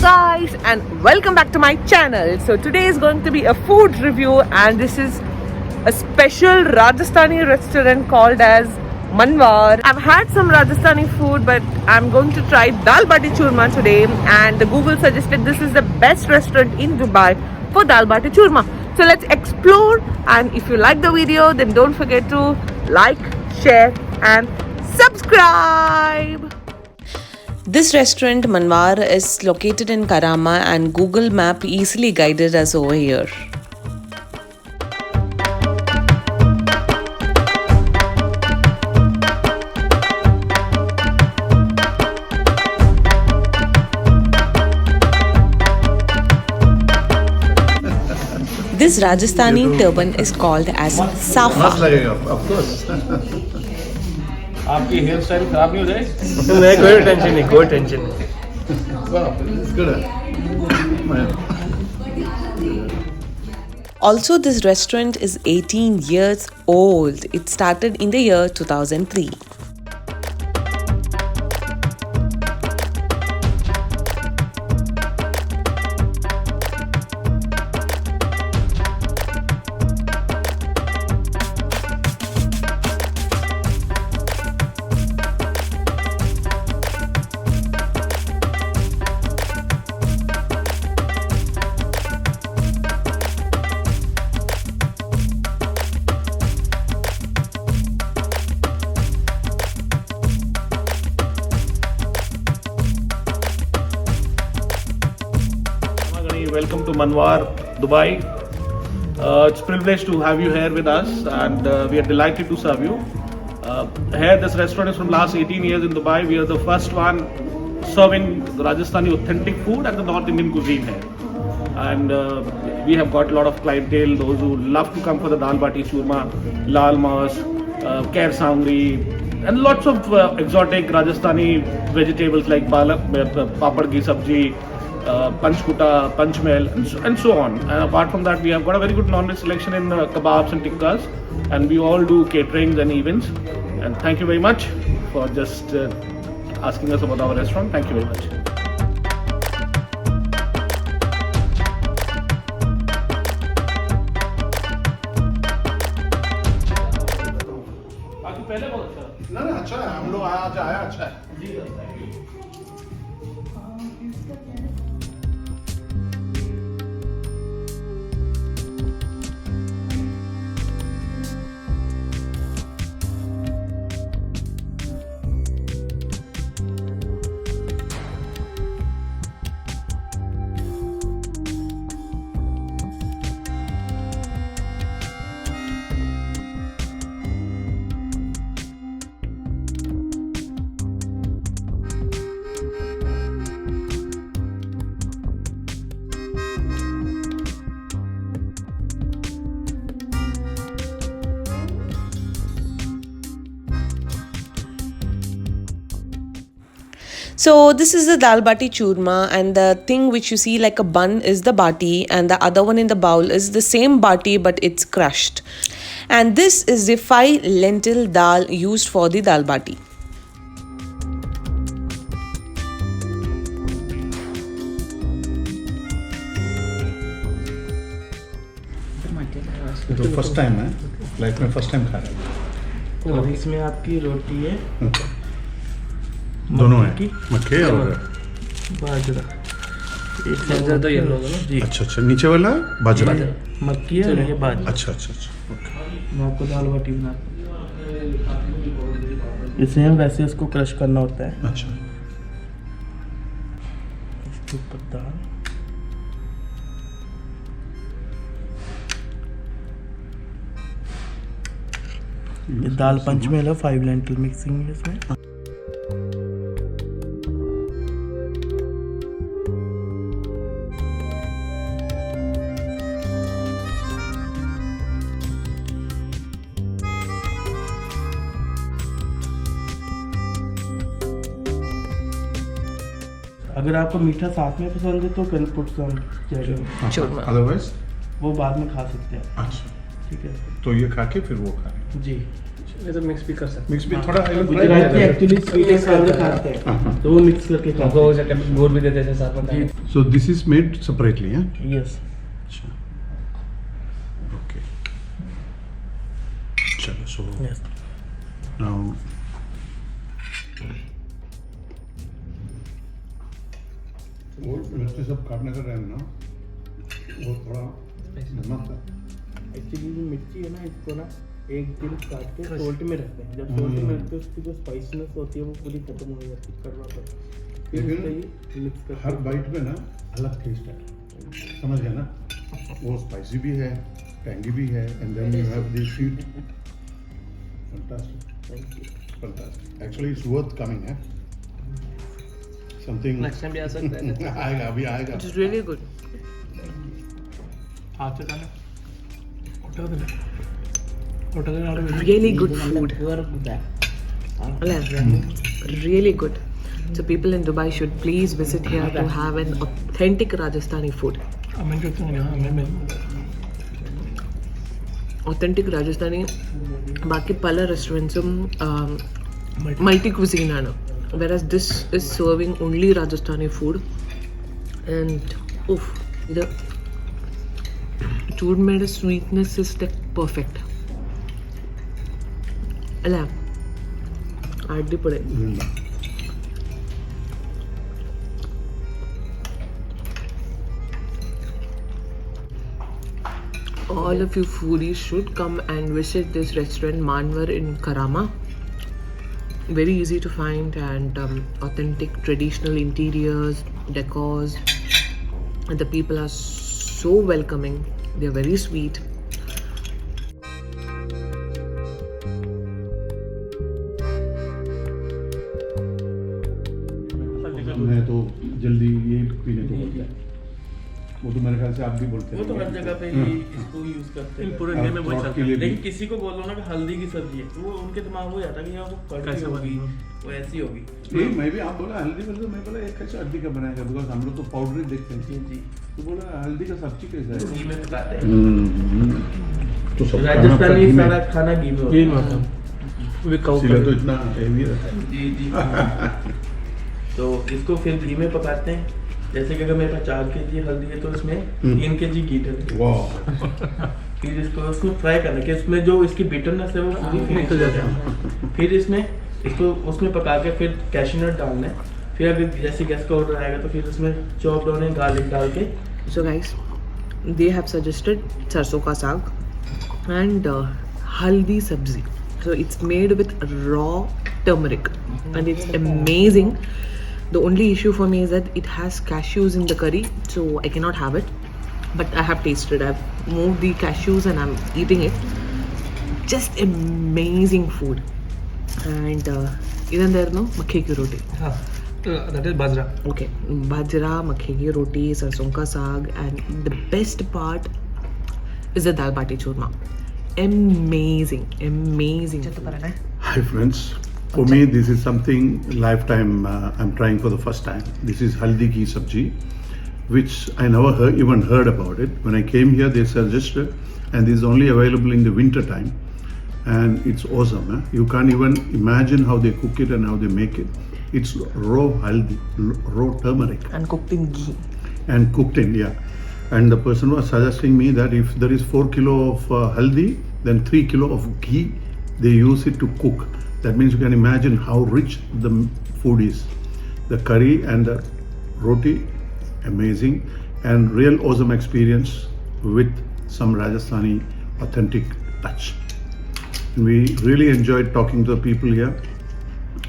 guys, and welcome back to my channel. So today is going to be a food review, and this is a special Rajasthani restaurant called as Manwar. I've had some Rajasthani food, but I'm going to try Dal Bati Churma today, and the Google suggested this is the best restaurant in Dubai for Dal Bati Churma. So let's explore, and if you like the video, then don't forget to like, share and subscribe. This restaurant Manwar is located in Karama, and Google Map easily guided us over here. This Rajasthani turban is called as safa. Of course. आपकी hair style खराब नहीं हो जाए? नहीं, कोई tension नहीं, कोई tension नहीं. Also, this restaurant is 18 years old. It started in the year 2003. Welcome to Manwar, Dubai. It's a privilege to have you here with us, and we are delighted to serve you. Here, this restaurant is from last 18 years in Dubai. We are the first one serving the Rajasthani authentic food and the North Indian cuisine here. And we have got a lot of clientele, those who love to come for the Dal Bati Churma, Lal Mas, Kair Sangri, and lots of exotic Rajasthani vegetables like papad ki sabji, panchkuta, panchmel, and so on. And apart from that, we have got a very good non-veg selection in kebabs and tikkas, and we all do caterings and events. And thank you very much for just asking us about our restaurant. Thank you very much. ना अच्छा है, हम लोग आज आया अच्छा है. So this is the Dal Bati Churma, and the thing which you see like a bun is the bati, and the other one in the bowl is the same bati but it's crushed. And this is the 5 lentil dal used for the Dal Bati. तो first time है, life में first time खा रहा हूँ. और इसमें आपकी रोटी है, दोनों है, मक्के और बाजरा. एक बाजरा तो ये लोग ना जी. अच्छा अच्छा, नीचे वाला बाजरा, मक्की है और ये बाजरा. अच्छा अच्छा अच्छा. मैं आपको दाल बाटी बना, इसे हम वैसे इसको क्रश करना होता है. अच्छा. इसके ऊपर दाल, ये दाल पंचमेल है, 5 लेंटिल मिक्सिंग है इसमें. अगर आपको मीठा साथ में पसंद है तो can put some churma, otherwise वो बाद में खा सकते हैं. अच्छा, ठीक है, तो ये खा के फिर वो खा लें. जी. ये तो मिक्स भी कर सकते मिक्स भी थोड़ा गुजराती एक्चुअली स्वीट एंड सावर खाते हैं, तो वो मिक्स करके हैं खाते हमको जैसे गुड़ भी देते थे साथ में हैं। So this is made separately, yeah? Yes Okay. Chalo, so Yes. now वो मिर्ची सब काटने का टाइम ना वो थोड़ा नमक था। एक्चुअली जो मिर्ची है ना, इसको ना एक दिन काट के सोल्ट में रखते हैं। जब सोल्ट में रखते हैं उसकी जो स्पाइसीनेस होती है वो पूरी खत्म हो जाती है, कड़वा पर फिर लेकिन उसको ये मिक्स करते हर हैं। बाइट में ना अलग टेस्ट है, समझ गया ना? वो स्पाइसी भी है, टैंगी भी है, and then you have this sweet. Fantastic, fantastic. Actually it's worth coming है। समथिंग नेक्स्ट टाइम भी आ सकते हैं आएगा, अभी आएगा। It is really good. हाथ से खाना hotel Really good food. You are back. Really good. So people in Dubai should please visit here to have an authentic Rajasthani food. Authentic Rajasthani. बाकी पला restaurants multi cuisine ആണ്. Whereas this is serving only Rajasthani food. And the food made sweetness is like perfect. അല്ല അടിപൊളി. All of you foodies should come and visit this restaurant Manwar in Karama. Very easy to find and authentic traditional interiors, decors. And the people are so welcoming. They're very sweet. मैं तो जल्दी ये पीने को बोलता है, वो तो मेरे ख्याल से आप भी बोलते वो तो हर जगह पे ही इसको यूज करते हैं पूरे इंडिया में बहुत थ्रोट चलता के लिए भी। लेकिन किसी को बोलो ना कि हल्दी की सब्जी है तो वो उनके दिमाग में आता है कि यार वो कड़वी कैसे होगी, बनेगी? वो ऐसी होगी। नहीं, मैं भी आप बोला हल्दी बोले तो मैं बोला एक कैसे हल्दी का बनाएगा, बिकॉज हम लोग तो पाउडर ही देखते हैं। जी तो बोला हल्दी का सब्जी कैसा है? घी में पकाते हैं। तो सब राजस्थानी सारा खाना घी में होता ये है। मतलब विद काउ इसीलिए तो इतना हेवी रहता है। जी जी तो इसको फिर घी में पकाते हैं। जैसे कि अगर मेरे पास 4 kg हल्दी है तो इसमें 3 kg घी डलेगा। वाह, फिर इसको फ्राई करना कि इसमें जो इसकी बिटरनेस है वो पूरी फिनिश हो जाए। फिर इसमें इसको उसमें पका के फिर कैशनट डालना है। फिर अगर जैसे गैस का ऑर्डर आएगा तो फिर उसमें चॉप्ड ऑनियन गार्लिक डाल के So guys, they have suggested sarson ka saag and haldi sabzi. So it's made with raw turmeric and it's amazing. The only issue for me is that it has cashews in the curry, so I cannot have it. But I have tasted. I've moved the cashews and I'm eating it. Just amazing food. And even there no makke ki roti. हाँ that is bajra Okay, bajra, makke ki roti, sarson ka saag, and the best part is the dal bati churma. Amazing, amazing. Hi friends, for me this is something lifetime I'm trying for the first time. This is haldi ki sabji, which I never even heard about it. When I came here they suggested, and this is only available in the winter time, and it's awesome. You can't even imagine how they cook it and how they make it. It's raw haldi, raw turmeric And cooked in ghee. and cooked in, yeah. And the person was suggesting me that if there is 4 kilo of haldi, then 3 kilo of ghee they use it to cook. That means you can imagine how rich the food is. The curry and the roti, amazing, and real awesome experience with some Rajasthani authentic touch. We really enjoyed talking to the people here,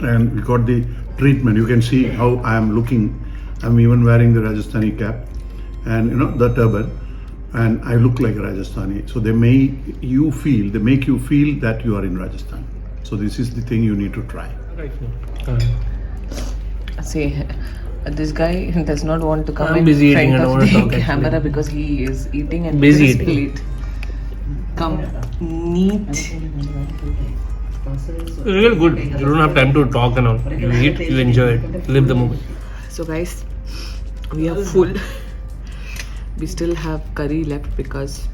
and we got the treatment. You can see how I am looking. I'm even wearing the Rajasthani cap and the turban, and I look like a Rajasthani. So they make you feel that you are in Rajasthan. So this is the thing you need to try. See, this guy does not want to come I'm in busy eating, I front don't of want to the talk, actually. camera because he is eating and Busy his eating. plate. Come, neat. It's really good. You don't have time to talk and all. You eat, you enjoy it, live the moment. So guys, we are full. We still have curry left because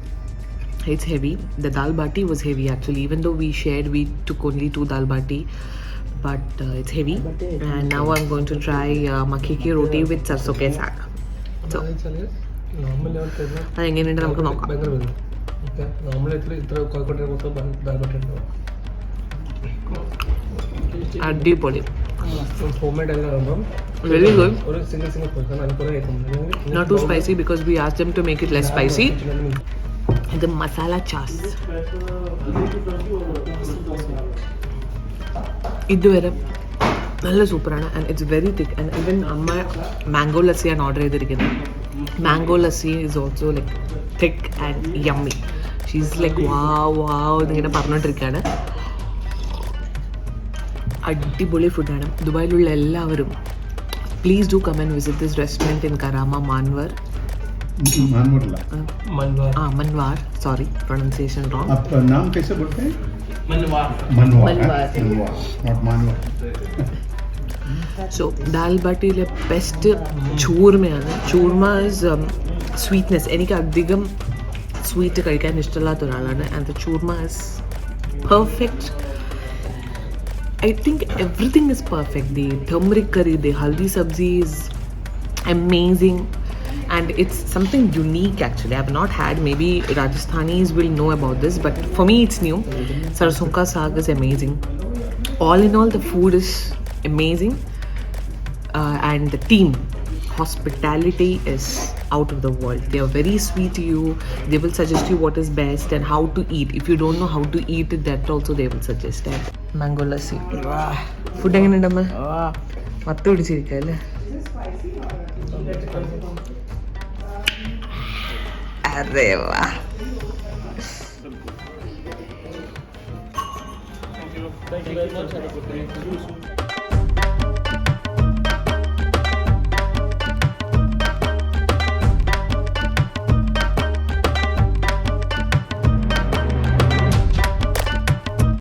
It's heavy. The dal bati was heavy actually. Even though we shared, we took only 2 dal bati. But it's heavy. And now I'm going to try makki ki roti with sarson ke saag. So, normal level അതെങ്ങനെയുണ്ട് നമുക്ക് നോക്കാം. ഭയങ്കര വരും. Okay normal ഇത്ര കോഴിക്കോട്ടെ മൊത്തം ദാൽബട്ടി ഉണ്ടാവും. അടിപൊളി. ഹോം മെയ്ഡ് എല്ലാം ആകുമ്പം Very good. ഒരു സിംഗിൾ പോയി കാരണം അതിന് കുറേ item Not too spicy because we asked them to make it less spicy. The masala chas. ഇതുവരെ നല്ല സൂപ്പറാണ് and it's very thick and even അമ്മ മാംഗോ ലസ്സിയാണ് ഓർഡർ ചെയ്തിരിക്കുന്നത്. Mango lassi is also like thick and yummy. She's like wow എന്നിങ്ങനെ പറഞ്ഞുകൊണ്ടിരിക്കുകയാണ്. അടിപൊളി ഫുഡാണ്. ദുബായിലുള്ള എല്ലാവരും please do come and visit this restaurant in Karama Manvar. Manvar, sorry pronunciation wrong. आप नाम कैसे बोलते हैं? मनवार. मनवार, not मानवार. So दाल बाटीले बेस्ट ചൂർമയാണ്. Churma is sweetness. എനിക്ക് അധികം സ്വീറ്റ് കഴിക്കാൻ ഇഷ്ടമില്ലാത്ത ഒരാളാണ്. And the churma is perfect. I think everything is perfect. The turmeric curry, the haldi sabzi is amazing. And it's something unique actually. I've not had, maybe Rajasthanis will know about this, but for me it's new. Sarson ka saag is amazing. All in all, the food is amazing. And the team, hospitality is out of the world. They are very sweet to you. They will suggest you what is best and how to eat. If you don't know how to eat it, that also they will suggest that. Mango lassi. Food എങ്ങനെയുണ്ടമ്മ? മത്ത് പിടിച്ചിരിക്കല്ലേ? अरे वाह. Thank you very much. Have a good day.